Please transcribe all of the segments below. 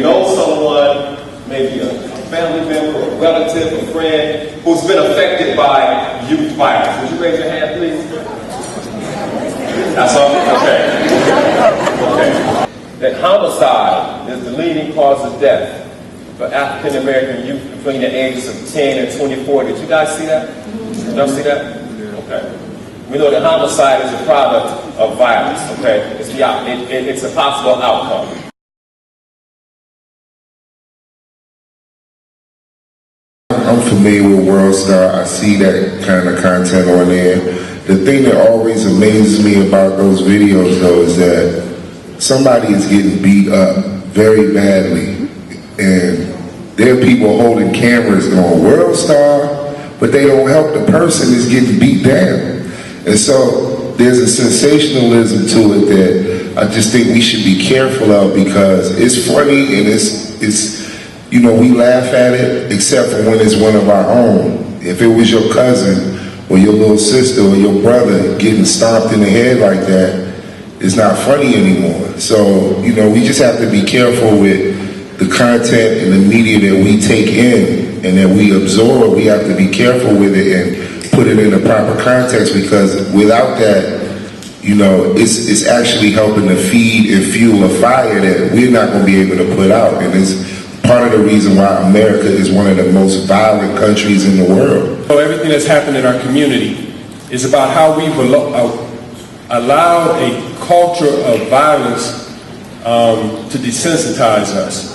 know someone, maybe a family member, a relative, a friend, who's been affected by youth violence. Would you raise your hand, please? That's all? Okay. That homicide is the leading cause of death for African American youth between the ages of 10 and 24. Did you guys see that? Did y'all see that? Okay. We know that homicide is a product of violence, okay? It's a possible outcome. I'm familiar with WorldStar. I see that kind of content on there. The thing that always amazes me about those videos, though, is that somebody is getting beat up very badly. And there are people holding cameras going, WorldStar, but they don't help the person that's getting beat down. And so there's a sensationalism to it that I just think we should be careful of, because it's funny and it's you know, we laugh at it, except for when it's one of our own. If it was your cousin or your little sister or your brother getting stomped in the head like that, it's not funny anymore. So, you know, we just have to be careful with the content and the media that we take in and that we absorb. We have to be careful with it and put it in the proper context, because without that, you know, it's actually helping to feed and fuel a fire that we're not going to be able to put out. And it's part of the reason why America is one of the most violent countries in the world. So everything that's happened in our community is about how we've allowed a culture of violence to desensitize us.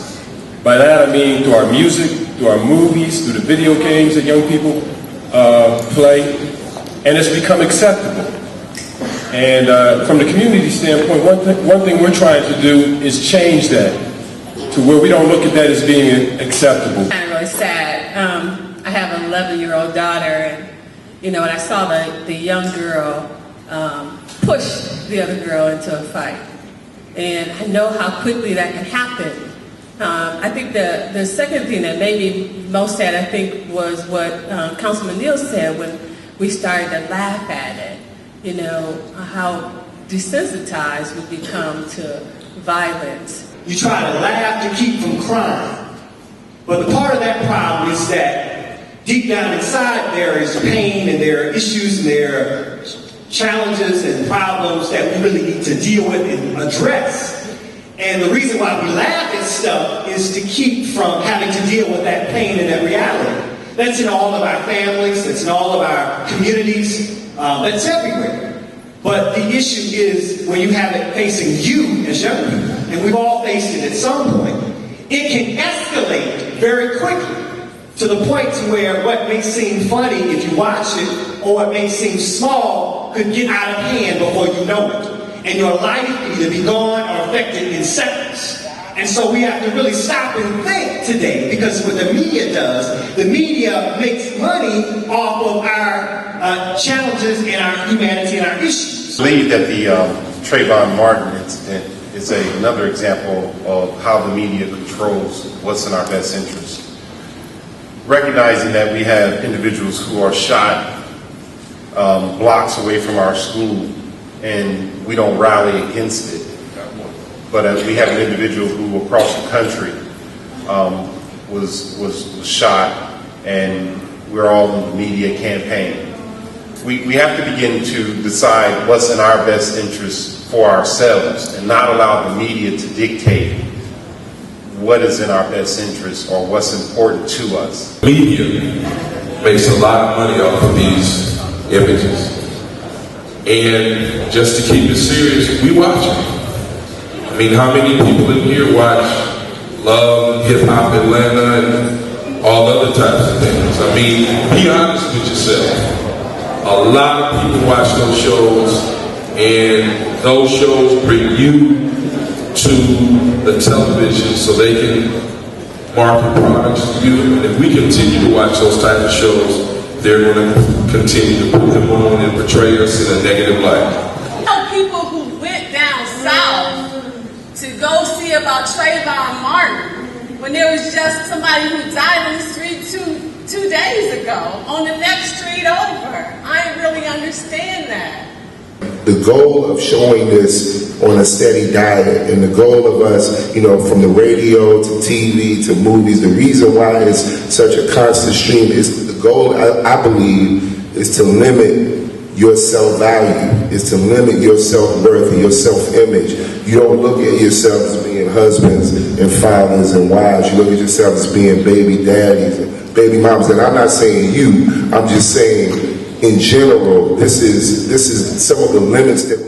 By that I mean through our music, through our movies, through the video games that young people play, and it's become acceptable. And from the community standpoint, one thing we're trying to do is change that to where we don't look at that as being acceptable. Kind of really sad. I have an 11-year-old daughter, and you know, when I saw the young girl push the other girl into a fight, and I know how quickly that can happen. I think the second thing that made me most sad, I think, was what Councilman Neal said when we started to laugh at it. You know, how desensitized we become to violence. You try to laugh to keep from crying. But the part of that problem is that deep down inside there is pain and there are issues and there are challenges and problems that we really need to deal with and address. And the reason why we laugh at stuff is to keep from having to deal with that pain and that reality. That's in all of our families, that's in all of our communities, that's everywhere. But the issue is when you have it facing you as young people, and we've all faced it at some point, it can escalate very quickly to the point to where what may seem funny if you watch it, or what may seem small, could get out of hand before you know it. And your life can either be gone or affected in seconds. And so we have to really stop and think today, because what the media does, the media makes money off of our challenges and our humanity and our issues. I believe that the Trayvon Martin incident is another example of how the media controls what's in our best interest. Recognizing that we have individuals who are shot blocks away from our school, and we don't rally against it. But we have an individual who across the country was shot, and we're all in the media campaign. We have to begin to decide what's in our best interest for ourselves and not allow the media to dictate what is in our best interest or what's important to us. Media makes a lot of money off of these images. And just to keep it serious, we watch it. I mean, how many people in here watch Love, Hip Hop Atlanta, and all other types of things? I mean, be honest with yourself. A lot of people watch those shows, and those shows bring you to the television so they can market products to you. And if we continue to watch those type of shows, they're going to continue to put them on and portray us in a negative light. People who went down south to go see about Trayvon Martin when there was just somebody who died in the street two days ago on the next street over. I didn't really understand that. the goal of showing this on a steady diet, and the goal of us, from the radio to TV to movies, the reason why it's such a constant stream is the goal, I believe, is to limit your self-value, is to limit your self-worth and your self-image. You don't look at yourself as being husbands and fathers and wives. You look at yourself as being baby daddies and baby moms. And I'm not saying you, I'm just saying in general, this is some of the limits that we